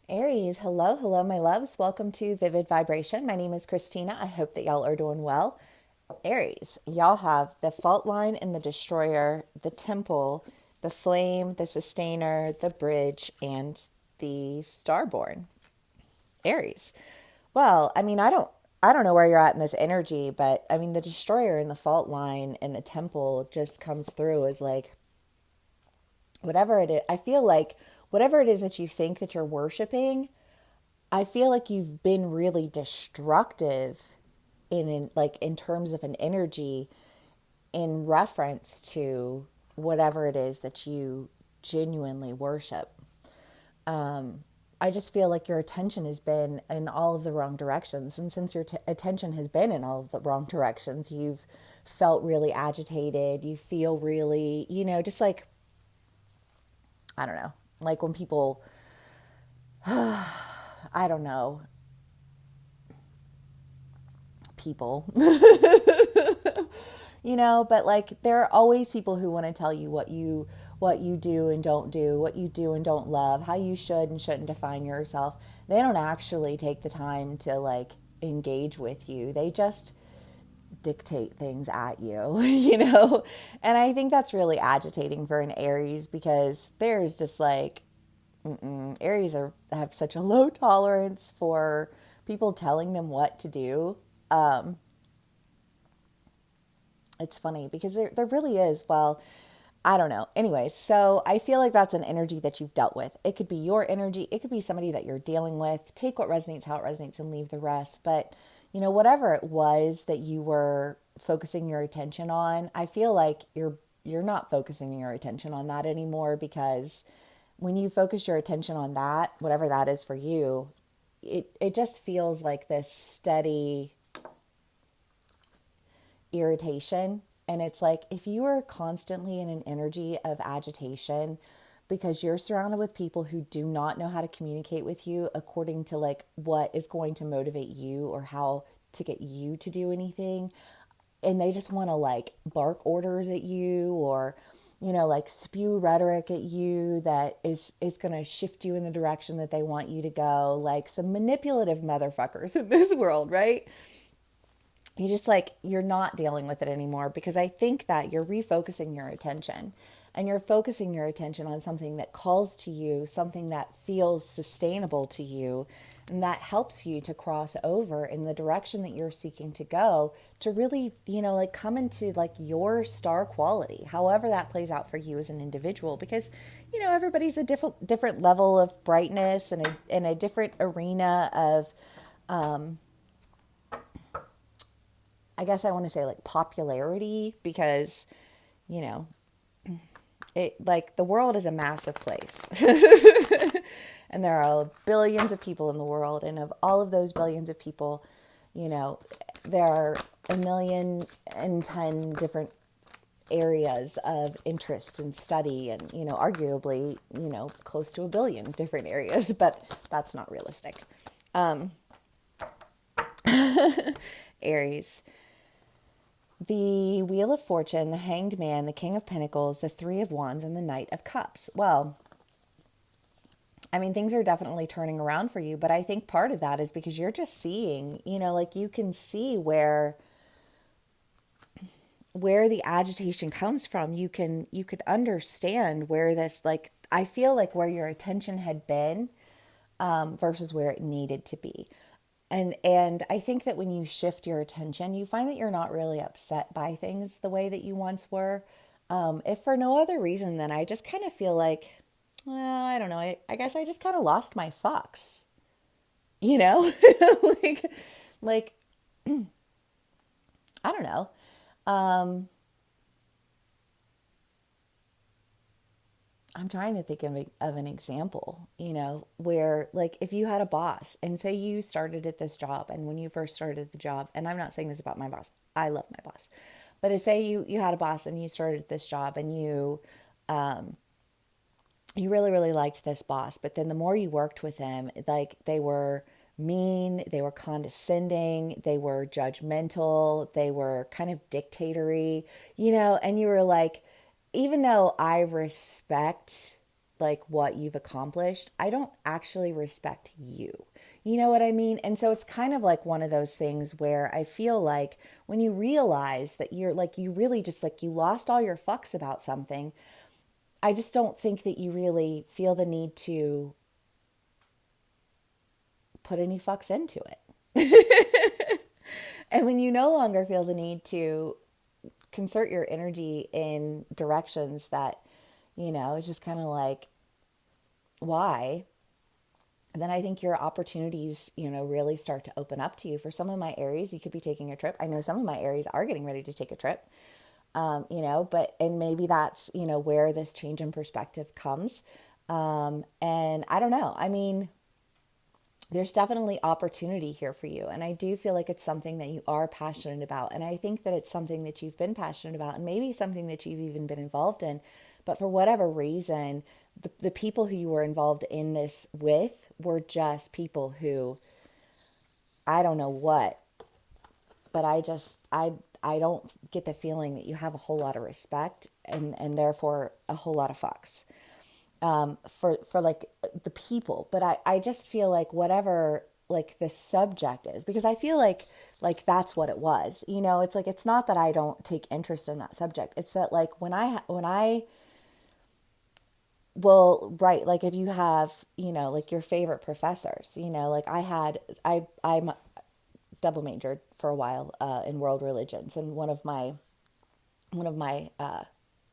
Aries, hello, hello, my loves. Welcome to Vivid Vibration. My name is Christina. I hope that y'all are doing well. Aries, y'all have the fault line and the destroyer, the temple, the flame, the sustainer, the bridge, and the starborn. Aries. Well, I don't know where you're at in this energy, but I mean the destroyer and the fault line and the temple just comes through as like whatever it is. I feel like whatever it is that you think that you're worshiping, I feel like you've been really destructive in terms of an energy in reference to whatever it is that you genuinely worship. I just feel like your attention has been in all of the wrong directions. And since your attention has been in all of the wrong directions, you've felt really agitated. You feel really, just like, I don't know, like when people, I don't know, people, but like there are always people who want to tell you what you do and don't do, what you do and don't love, how you should and shouldn't define yourself. They don't actually take the time to like engage with you. They just dictate things at you, And I think that's really agitating for an Aries because there's just like Aries have such a low tolerance for people telling them what to do. It's funny because there really is. Well, I don't know. Anyways, so I feel like that's an energy that you've dealt with. It could be your energy, it could be somebody that you're dealing with. Take what resonates, how it resonates, and leave the rest. But, whatever it was that you were focusing your attention on, I feel like you're not focusing your attention on that anymore because when you focus your attention on that, whatever that is for you, it just feels like this steady irritation. And it's like if you are constantly in an energy of agitation because you're surrounded with people who do not know how to communicate with you according to like what is going to motivate you or how to get you to do anything, and they just want to like bark orders at you or like spew rhetoric at you that is going to shift you in the direction that they want you to go, like some manipulative motherfuckers in this world, right? You just like you're not dealing with it anymore because I think that you're refocusing your attention and you're focusing your attention on something that calls to you, something that feels sustainable to you, and that helps you to cross over in the direction that you're seeking to go to really, like come into like your star quality, however that plays out for you as an individual, because everybody's a different level of brightness and a different arena of, I guess I want to say like popularity, because you know it, like the world is a massive place and there are billions of people in the world, and of all of those billions of people, you know there are a million and 10 different areas of interest and study, and arguably close to a billion different areas, but that's not realistic. Aries, the Wheel of Fortune, the Hanged Man, the King of Pentacles, the Three of Wands, and the Knight of Cups. Well, I mean, things are definitely turning around for you, but I think part of that is because you're just seeing, like you can see where the agitation comes from. You could understand where this, like, I feel like where your attention had been, versus where it needed to be. And I think that when you shift your attention, you find that you're not really upset by things the way that you once were. If for no other reason than I just kind of feel like, well, I don't know, I guess I just kind of lost my fucks, you know? like, like, I don't know. I'm trying to think of an example, where like if you had a boss and say you started at this job, and when you first started the job, and I'm not saying this about my boss, I love my boss, but to say you had a boss and you started this job and you really, really liked this boss, but then the more you worked with them, like they were mean, they were condescending, they were judgmental, they were kind of dictatory, and you were like, even though I respect like what you've accomplished, I don't actually respect you. You know what I mean? And so it's kind of like one of those things where I feel like when you realize that you're like, you really just like, you lost all your fucks about something, I just don't think that you really feel the need to put any fucks into it. And when you no longer feel the need to concert your energy in directions that, it's just kind of like, why? Then I think your opportunities, really start to open up to you. For some of my Aries, you could be taking a trip. I know some of my Aries are getting ready to take a trip, and maybe that's, where this change in perspective comes. And I don't know. I mean, there's definitely opportunity here for you. And I do feel like it's something that you are passionate about. And I think that it's something that you've been passionate about and maybe something that you've even been involved in. But for whatever reason, the people who you were involved in this with were just people who, I don't know what, but I don't get the feeling that you have a whole lot of respect and therefore a whole lot of fucks for like the people. But I just feel like whatever like the subject is, because I feel like that's what it was. It's like, it's not that I don't take interest in that subject. It's that like when I well, right, like if you have, like your favorite professors, like I'm double majored for a while in world religions, and one of my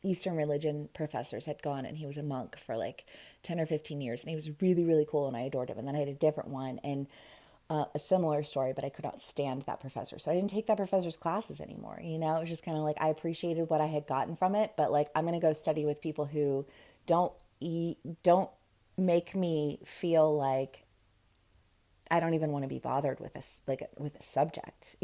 Eastern religion professors had gone, and he was a monk for like 10 or 15 years, and he was really, really cool, and I adored him. And then I had a different one, and a similar story, but I could not stand that professor. So I didn't take that professor's classes anymore. It was just kind of like I appreciated what I had gotten from it, but like I'm going to go study with people who don't don't make me feel like I don't even want to be bothered with this, like with a subject.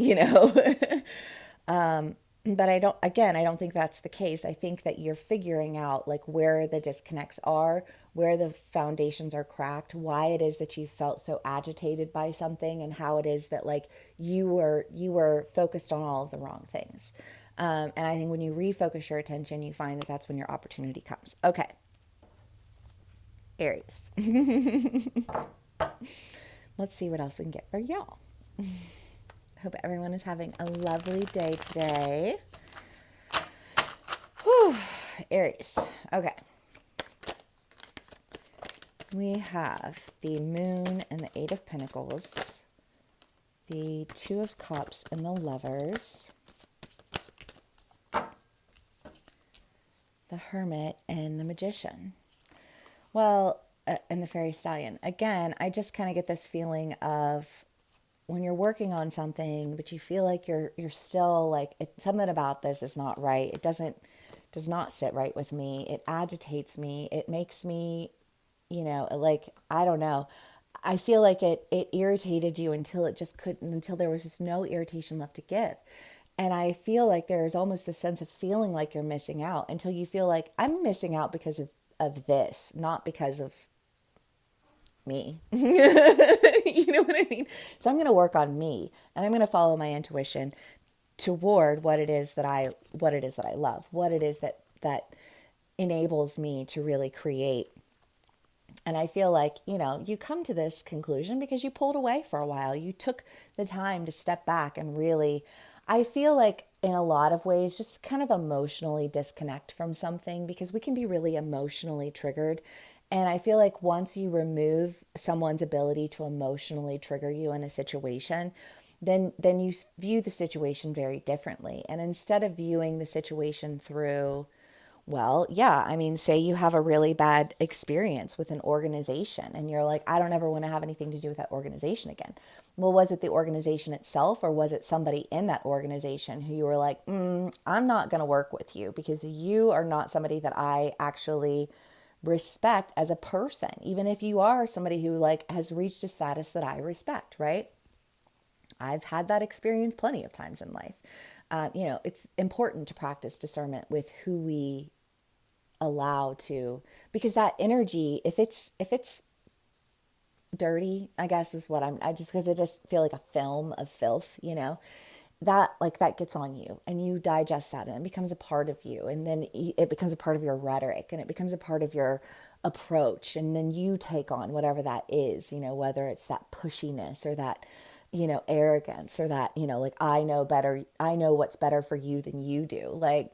But I don't think that's the case. I think that you're figuring out like where the disconnects are, where the foundations are cracked, why it is that you felt so agitated by something, and how it is that like you were focused on all of the wrong things. And I think when you refocus your attention, you find that that's when your opportunity comes. Okay, Aries. Let's see what else we can get for y'all. Hope everyone is having a lovely day today. Whew. Aries. Okay. We have the Moon and the Eight of Pentacles, the Two of Cups and the Lovers, the Hermit and the Magician. Well, and the Fairy Stallion. Again, I just kind of get this feeling of when you're working on something, but you feel like you're still like something about this is not right. It does not sit right with me. It agitates me. It makes me, like I don't know. I feel like it irritated you until it just couldn't, until there was just no irritation left to give. And I feel like there's almost this sense of feeling like you're missing out until you feel like I'm missing out because of this, not because of me. You know what I mean? So I'm going to work on me, and I'm going to follow my intuition toward what it is that I love, what it is that enables me to really create. And I feel like, you come to this conclusion because you pulled away for a while. You took the time to step back and really, I feel like in a lot of ways, just kind of emotionally disconnect from something, because we can be really emotionally triggered. And I feel like once you remove someone's ability to emotionally trigger you in a situation, then you view the situation very differently. And instead of viewing the situation through, well, yeah, I mean, say you have a really bad experience with an organization and you're like, I don't ever want to have anything to do with that organization again. Well, was it the organization itself, or was it somebody in that organization who you were like, I'm not going to work with you because you are not somebody that I actually respect as a person, even if you are somebody who like has reached a status that I respect, right? I've had that experience plenty of times in life. It's important to practice discernment with who we allow to, because that energy, if it's dirty, I guess is what I just, because I just feel like a film of filth, that like that gets on you and you digest that and it becomes a part of you, and then it becomes a part of your rhetoric, and it becomes a part of your approach, and then you take on whatever that is, whether it's that pushiness or that, arrogance, or that, like, I know better, I know what's better for you than you do. Like,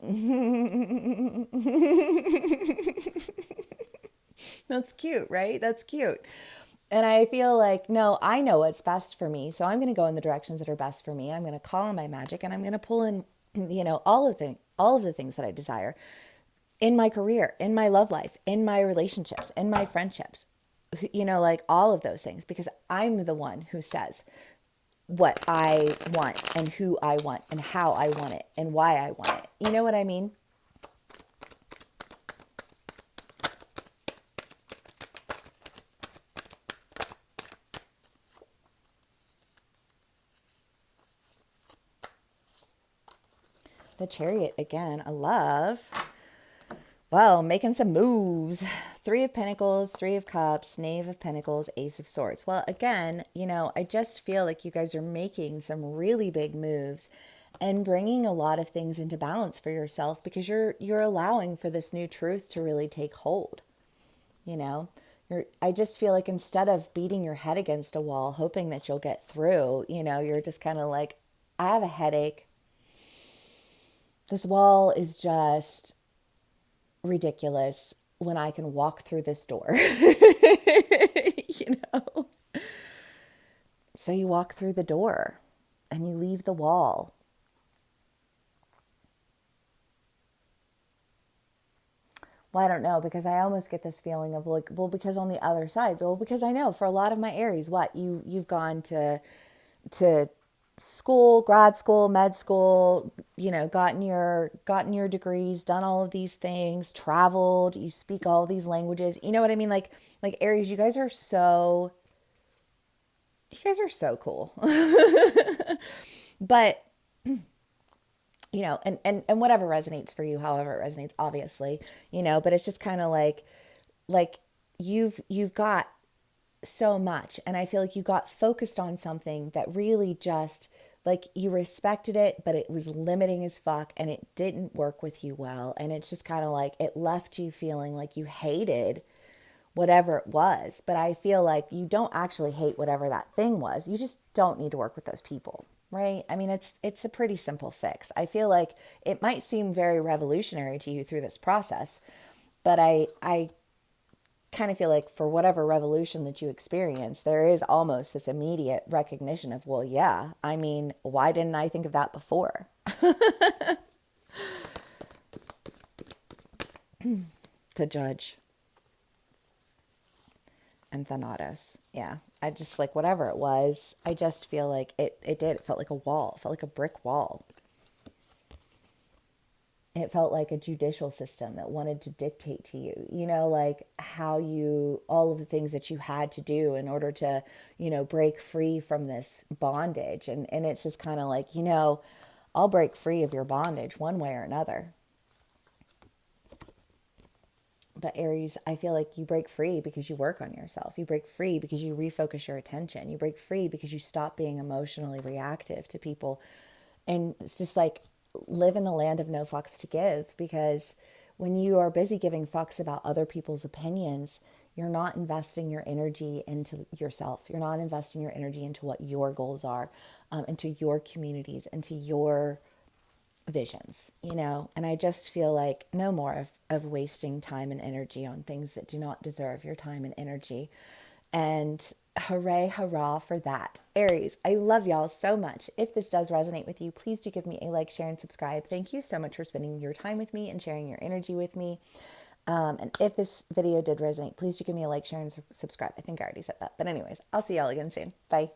that's cute, right? That's cute. And I feel like, no, I know what's best for me. So I'm going to go in the directions that are best for me. I'm going to call on my magic, and I'm going to pull in, all of the things that I desire in my career, in my love life, in my relationships, in my friendships, like all of those things, because I'm the one who says what I want and who I want and how I want it and why I want it. You know what I mean? The Chariot again, I love. Well, making some moves. Three of Pentacles, Three of Cups, Knave of Pentacles, Ace of Swords. Well, again, I just feel like you guys are making some really big moves and bringing a lot of things into balance for yourself, because you're allowing for this new truth to really take hold. You know, I just feel like instead of beating your head against a wall, hoping that you'll get through, you're just kind of like, I have a headache. This wall is just ridiculous when I can walk through this door. you know? So you walk through the door and you leave the wall. Well, I don't know, because I almost get this feeling of like, well, because on the other side, well, because I know for a lot of my Aries, what you've gone to school, grad school, med school, gotten your degrees, done all of these things, traveled, you speak all these languages. You know what I mean? Like Aries, you guys are so cool. But and whatever resonates for you, however it resonates, obviously, but it's just kind of like you've got so much, and I feel like you got focused on something that really just, like, you respected it, but it was limiting as fuck, and it didn't work with you well, and it's just kind of like it left you feeling like you hated whatever it was. But I feel like you don't actually hate whatever that thing was. You just don't need to work with those people, right? I mean, it's a pretty simple fix. I feel like it might seem very revolutionary to you through this process, but I kind of feel like for whatever revolution that you experience, there is almost this immediate recognition of, well, yeah, I mean, why didn't I think of that before? To Judge and Thanatos. Yeah. I just, like, whatever it was, I just feel like it felt like a wall. It felt like a brick wall. It felt like a judicial system that wanted to dictate to you, like how all of the things that you had to do in order to, break free from this bondage. And it's just kind of like, I'll break free of your bondage one way or another. But Aries, I feel like you break free because you work on yourself. You break free because you refocus your attention. You break free because you stop being emotionally reactive to people. And it's just like, live in the land of no fucks to give, because when you are busy giving fucks about other people's opinions, you're not investing your energy into yourself. You're not investing your energy into what your goals are, into your communities, into your visions, and I just feel like no more of wasting time and energy on things that do not deserve your time and energy. And hooray, hurrah for that. Aries, I love y'all so much. If this does resonate with you, please do give me a like, share, and subscribe. Thank you so much for spending your time with me and sharing your energy with me. And if this video did resonate, please do give me a like, share, and subscribe. I think I already said that. But anyways, I'll see y'all again soon. Bye.